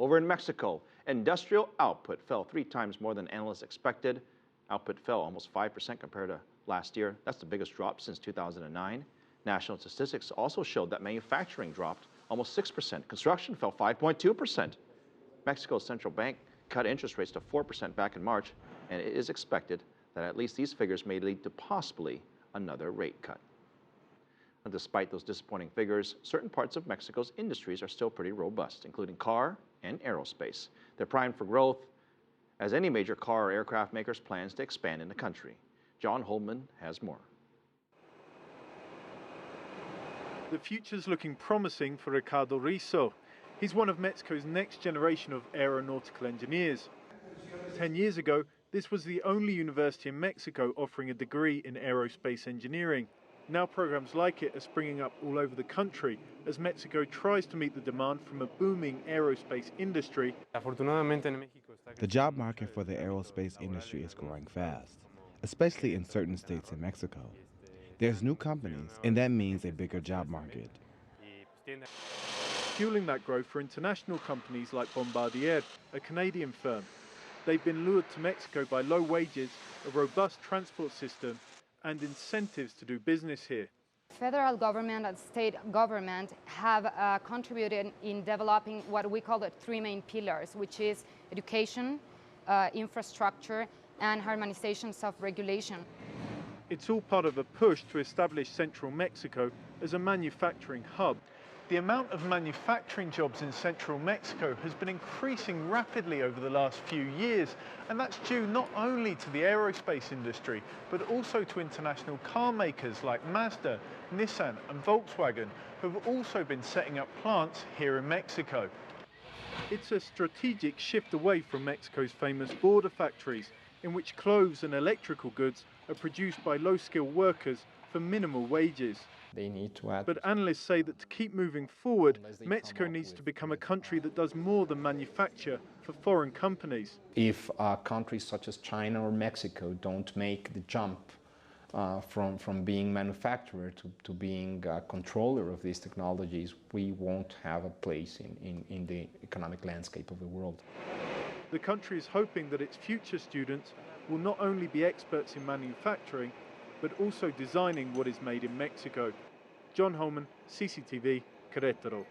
Over in Mexico, industrial output fell 3 times more than analysts expected. Output fell almost 5% compared to last year. That's the biggest drop since 2009. National statistics also showed that manufacturing dropped almost 6%. Construction fell 5.2%. Mexico's central bank cut interest rates to 4% back in March, and it is expected that at least these figures may lead to possibly another rate cut. And despite those disappointing figures, certain parts of Mexico's industries are still pretty robust, including car and aerospace. They're primed for growth, as any major car or aircraft maker's plans to expand in the country. John Holman has more. The future's looking promising for Ricardo Rizzo. He's one of Mexico's next generation of aeronautical engineers. 10 years ago, this was the only university in Mexico offering a degree in aerospace engineering. Now programs like it are springing up all over the country as Mexico tries to meet the demand from a booming aerospace industry. The job market for the aerospace industry is growing fast, especially in certain states in Mexico. There's new companies, and that means a bigger job market. Fueling that growth for international companies like Bombardier, a Canadian firm. They've been lured to Mexico by low wages, a robust transport system, and incentives to do business here. Federal government and state government have contributed in developing what we call the 3 main pillars, which is education, infrastructure, and harmonizations of regulation. It's all part of a push to establish central Mexico as a manufacturing hub. The amount of manufacturing jobs in central Mexico has been increasing rapidly over the last few years, and that's due not only to the aerospace industry, but also to international car makers like Mazda, Nissan and Volkswagen, who have also been setting up plants here in Mexico. It's a strategic shift away from Mexico's famous border factories, in which clothes and electrical goods are produced by low-skilled workers for minimal wages. They need to add. But analysts say that to keep moving forward, Mexico needs to become a country that does more than manufacture for foreign companies. If countries such as China or Mexico don't make the jump from being manufacturer to being a controller of these technologies, we won't have a place in the economic landscape of the world. The country is hoping that its future students will not only be experts in manufacturing, but also designing what is made in Mexico. John Holman, CCTV, Querétaro.